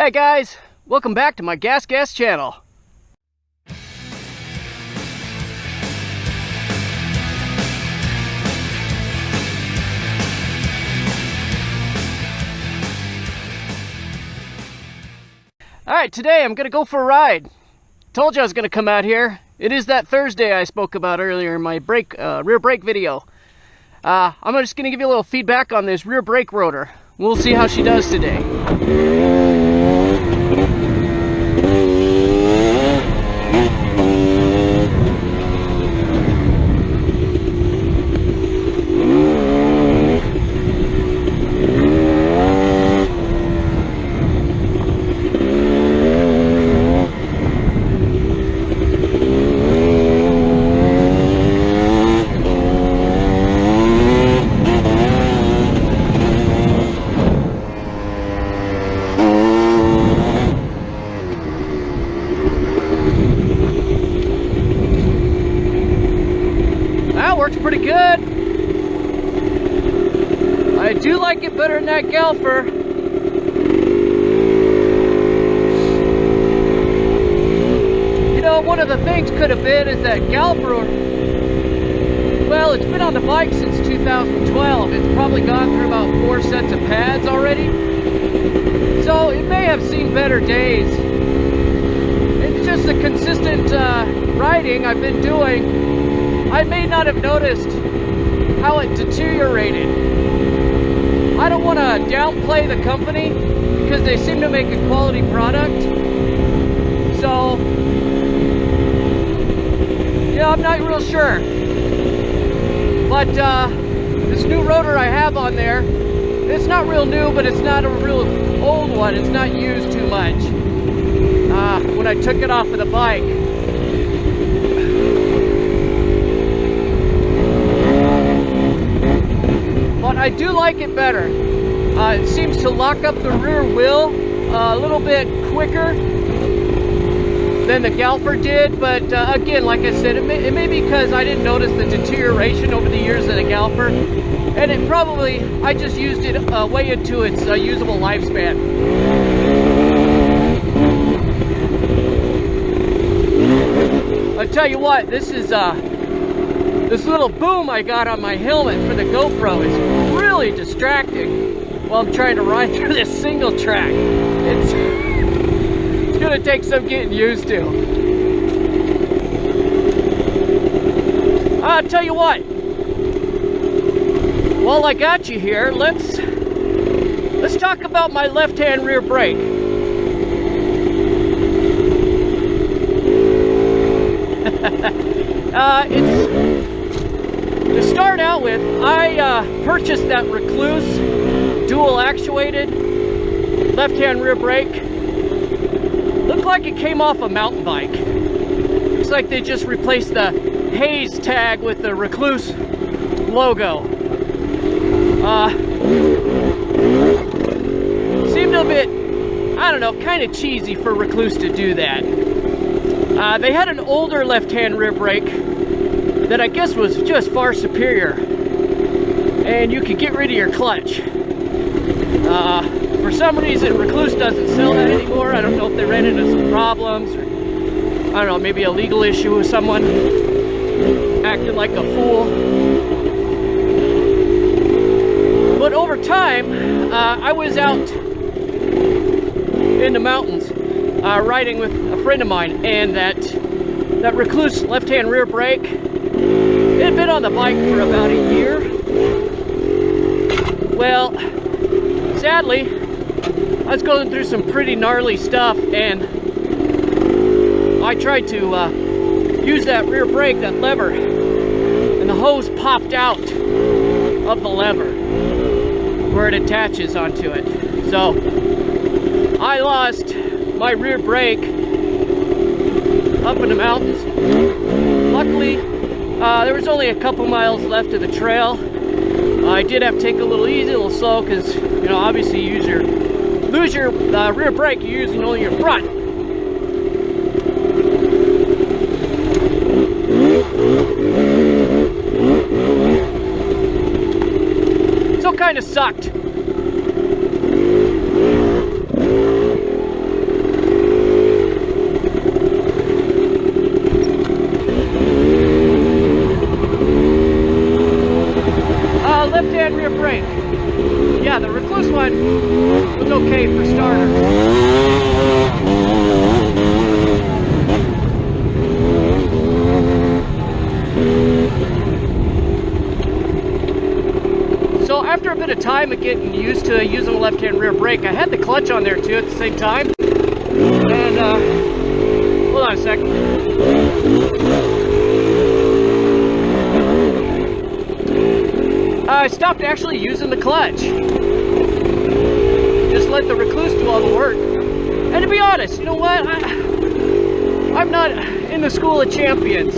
Hey guys, welcome back to my GasGas channel. Alright, today I'm gonna go for a ride. Told you I was gonna come out here. It is that Thursday I spoke about earlier in my rear brake video. I'm just gonna give you a little feedback on this rear brake rotor. We'll see how she does today. Works pretty good. I do like it better than that galper. You know, one of the things could have been is that galper, well, it's been on the bike since 2012. It's probably gone through about 4 sets of pads already. So it may have seen better days. It's just the consistent riding I've been doing. I may not have noticed how it deteriorated. I don't want to downplay the company because they seem to make a quality product. So, yeah, I'm not real sure. But this new rotor I have on there, it's not real new, but it's not a real old one. It's not used too much. When I took it off of the bike, I do like it better. It seems to lock up the rear wheel a little bit quicker than the galper did, but again, like I said, it may be because I didn't notice the deterioration over the years of the galper, and it probably, I just used it way into its usable lifespan. I tell you what, this is this little boom I got on my helmet for the GoPro is really distracting while I'm trying to ride through this single track. It's gonna take some getting used to. I'll tell you what, while I got you here, let's talk about my left-hand rear brake. To start out with, I purchased that Rekluse dual actuated left-hand rear brake. Looked like it came off a mountain bike. Looks like they just replaced the Hayes tag with the Rekluse logo. Seemed a bit, I don't know, kind of cheesy for Rekluse to do that. They had an older left-hand rear brake that I guess was just far superior, and you could get rid of your clutch. For some reason, Rekluse doesn't sell that anymore. I don't know if they ran into some problems, or I don't know, maybe a legal issue with someone acting like a fool. But over time, I was out in the mountains riding with a friend of mine, and that Rekluse left-hand rear brake, it had been on the bike for about a year. Well, sadly, I was going through some pretty gnarly stuff, and I tried to use that rear brake, that lever, and the hose popped out of the lever where it attaches onto it. So I lost my rear brake up in the mountains. Luckily, there was only a couple miles left of the trail. I did have to take it a little easy, a little slow, because, you know, obviously you lose your rear brake, you're using only your front. So kind of sucked. okay for starters. So after a bit of time of getting used to using the left-hand rear brake, I had the clutch on there too at the same time. And hold on a second. I stopped actually using the clutch. Just let the Rekluse do all the work. And to be honest, you know what? I'm not in the school of champions.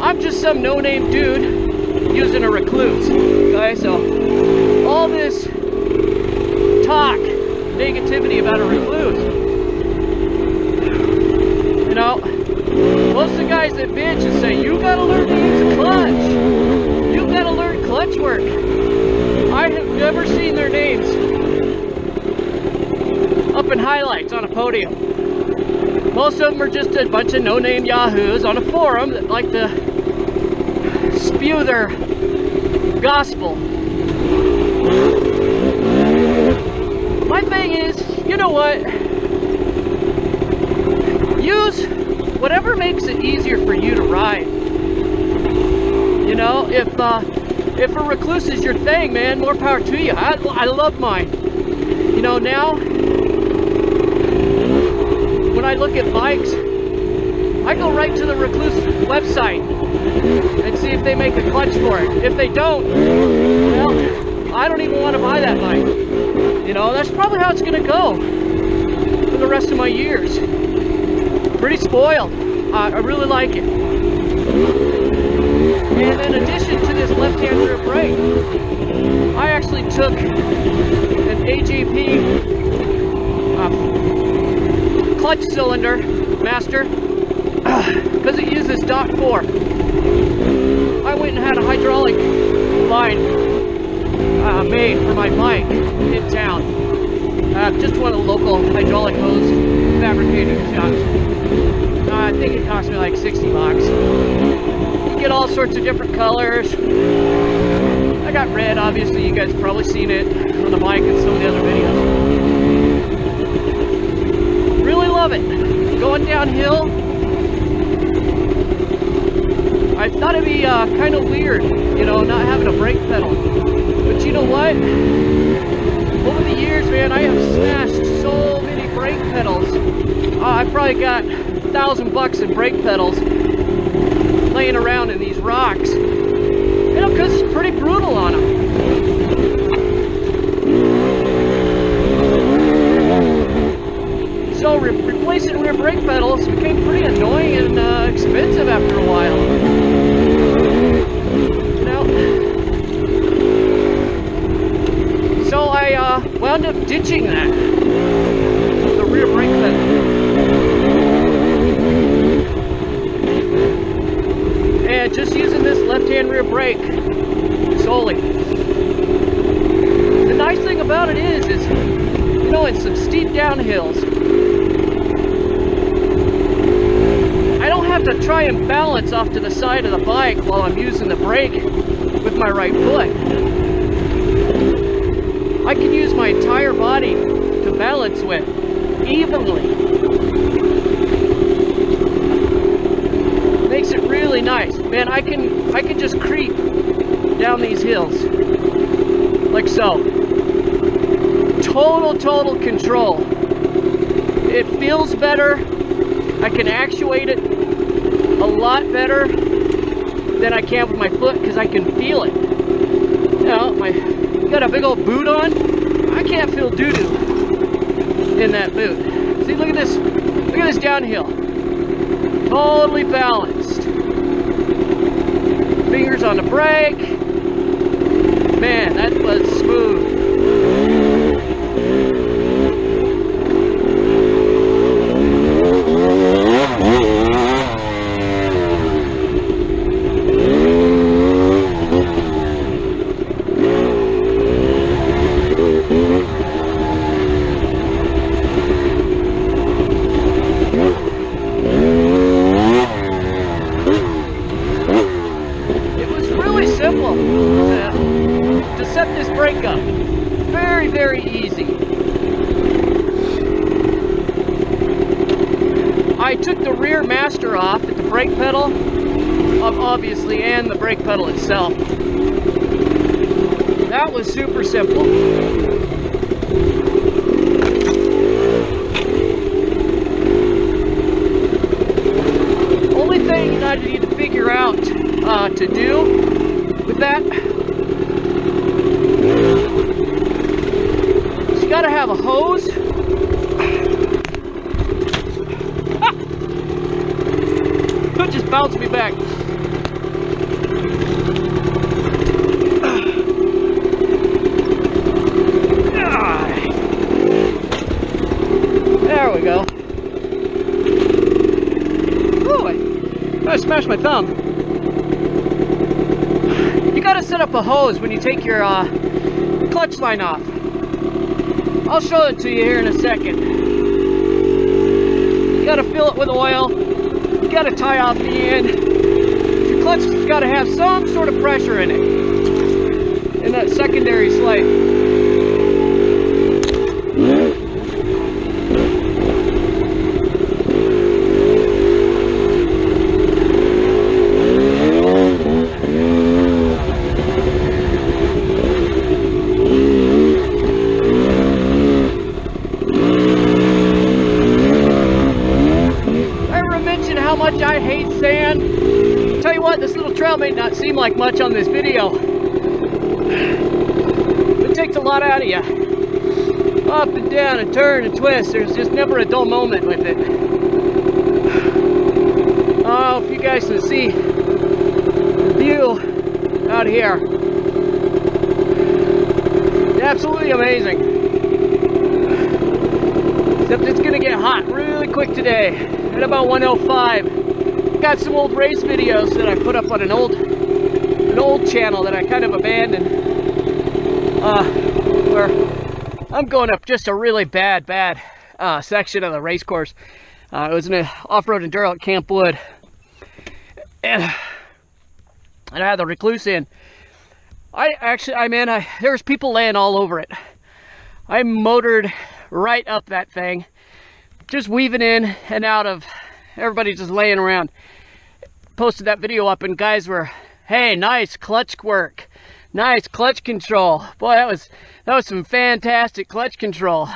I'm just some no-name dude using a Rekluse. Okay, so all this talk, negativity about a Rekluse, you know, most of the guys that bitch and say, you gotta learn to use a clutch. You gotta learn clutch work. I have never seen their names up in highlights on a podium. Most of them are just a bunch of no-name yahoos on a forum that like to spew their gospel. My thing is, you know what? Use whatever makes it easier for you to ride. You know, if a Rekluse is your thing, man, more power to you. I love mine. You know, now when I look at bikes, I go right to the Rekluse website and see if they make a clutch for it. If they don't, well, I don't even want to buy that bike. You know, that's probably how it's going to go for the rest of my years. Pretty spoiled. I really like it. And in addition to this left-hand rear brake, I actually took an AJP clutch cylinder master because it uses dot 4. I went and had a hydraulic line made for my bike in town. Just one of the local hydraulic hose fabricating shops. I think it cost me like 60 bucks. You get all sorts of different colors. I got red, obviously. You guys have probably seen it on the bike and some of the other videos. Really love it. Going downhill, I thought it'd be kind of weird, you know, not having a brake pedal. But you know what? Over the years, man, I have smashed so many brake pedals. I've probably got $1,000 in brake pedals laying around in these rocks. You know, because it's pretty brutal on them. So replacing rear brake pedals became pretty annoying and expensive after a while. You know? So I wound up ditching that. The rear brake pedal. And just using this left-hand rear brake solely. The nice thing about it is, you know, in some steep downhills, I don't have to try and balance off to the side of the bike while I'm using the brake with my right foot. I can use my entire body to balance with evenly. Makes it really nice. Man, I can just creep down these hills like so. Total control. It feels better. I can actuate it a lot better than I can with my foot because I can feel it. You know, got a big old boot on. I can't feel doo-doo in that boot. See, look at this. Look at this downhill. Totally balanced. Fingers on the brake. Man, that was smooth. To set this brake up. took the rear master off at the brake pedal, obviously, and the brake pedal itself. That was super simple. Only thing I need to figure out to do with that is you gotta have a hose. It just bounced me back. There we go. Oh, I smashed my thumb. You gotta set up a hose when you take your clutch line off. I'll show it to you here in a second. You gotta fill it with oil. You gotta tie off the end. Your clutch has gotta have some sort of pressure in it, in that secondary slate. How much I hate sand. Tell you what, this little trail may not seem like much on this video. It takes a lot out of you. Up and down and turn and twist. There's just never a dull moment with it. Oh, if you guys can see the view out here. It's absolutely amazing. Except it's gonna get hot really quick today. At about 105. Got some old race videos that I put up on an old channel that I kind of abandoned. Where I'm going up just a really bad section of the race course. It was an off-road enduro at Camp Wood, and I had the Rekluse in. There's people laying all over it. I motored right up that thing, just weaving in and out of everybody just laying around. Posted that video up and guys were, hey, nice clutch work, nice clutch control. Boy, that was some fantastic clutch control.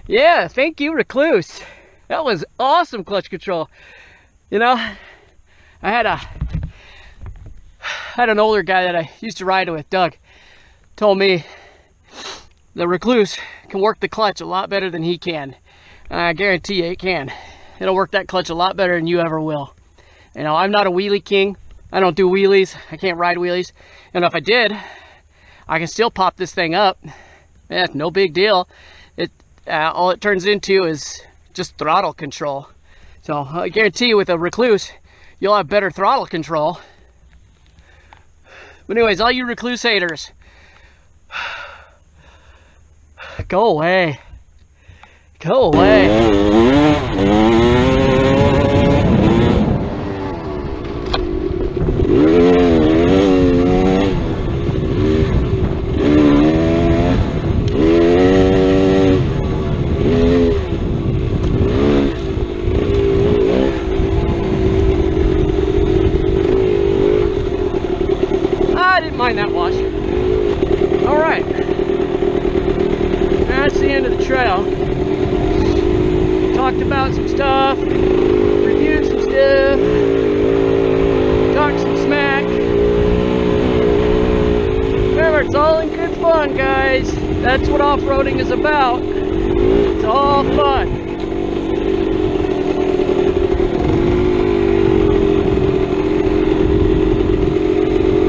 Yeah, thank you, Rekluse. That was awesome clutch control. You know, I had an older guy that I used to ride with, Doug, told me the Rekluse can work the clutch a lot better than he can. I guarantee you it can. It'll work that clutch a lot better than you ever will. You know, I'm not a wheelie king. I don't do wheelies. I can't ride wheelies. And if I did, I can still pop this thing up. Yeah, no big deal. All it turns into is just throttle control. So I guarantee you with a Rekluse, you'll have better throttle control. But anyways, all you Rekluse haters, go away. Go away. I didn't mind that wash. All right. That's the end of the trail. Talked about some stuff, reviewed some stuff, talked some smack. Remember, it's all in good fun, guys. That's what off-roading is about. It's all fun.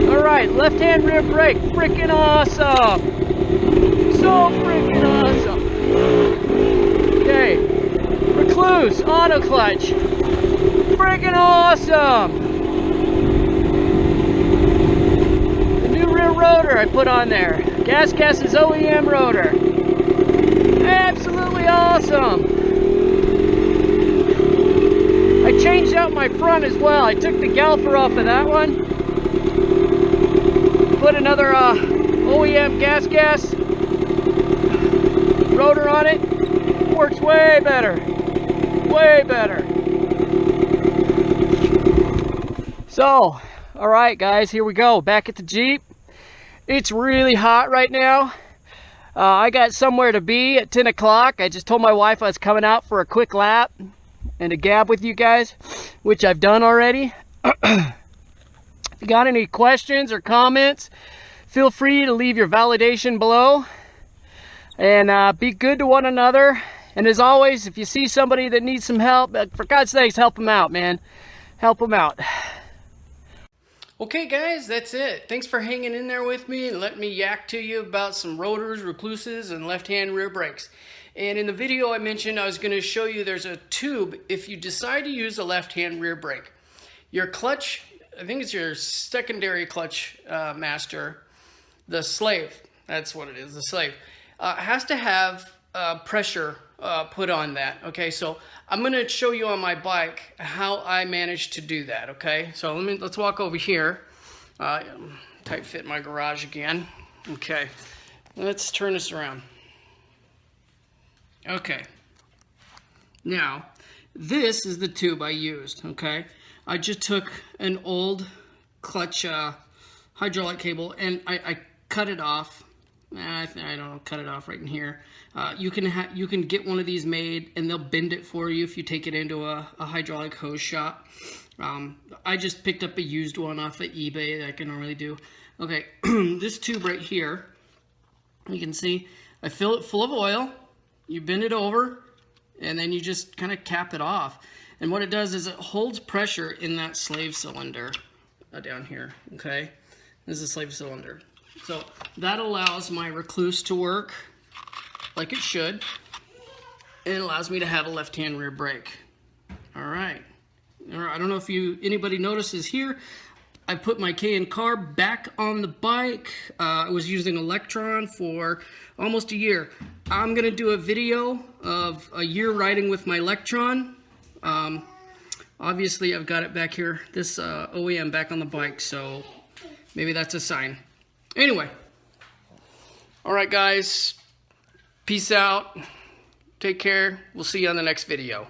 Alright, left-hand rear brake, freaking awesome. So freaking awesome. Okay. Rekluse auto clutch, friggin' awesome. The new rear rotor I put on there, GasGas OEM rotor, absolutely awesome. I changed out my front as well. I took the galper off of that one, put another OEM GasGas rotor on it. Works way better. Way better. So, all right guys, here we go, back at the Jeep. It's really hot right now. I got somewhere to be at 10 o'clock. I just told my wife I was coming out for a quick lap and to gab with you guys, which I've done already. If you got any questions or comments, feel free to leave your validation below. And be good to one another. And as always, if you see somebody that needs some help, for God's sakes, help them out, man. Help them out. Okay guys, that's it. Thanks for hanging in there with me and letting me yak to you about some rotors, recluses, and left-hand rear brakes. And in the video I mentioned I was going to show you there's a tube if you decide to use a left-hand rear brake. Your clutch, I think it's your secondary clutch master, the slave, that's what it is, the slave, has to have pressure put on that. Okay, so I'm going to show you on my bike how I managed to do that. Okay, so let's walk over here. Tight fit my garage again. Okay, let's turn this around. Okay, now this is the tube I used. Okay, I just took an old clutch hydraulic cable and I cut it off. I don't know, cut it off right in here. You can get one of these made and they'll bend it for you if you take it into a hydraulic hose shop. I just picked up a used one off of eBay that I can normally do. Okay, this tube right here, you can see I fill it full of oil, you bend it over, and then you just kind of cap it off. And what it does is it holds pressure in that slave cylinder down here. Okay, this is a slave cylinder. So that allows my Rekluse to work like it should, and it allows me to have a left-hand rear brake. All right. I don't know if anybody notices here, I put my K&N carb back on the bike. I was using Electron for almost a year. I'm gonna do a video of a year riding with my Electron. Obviously I've got it back here, this OEM back on the bike, so maybe that's a sign. Anyway, all right guys, peace out, take care, we'll see you on the next video.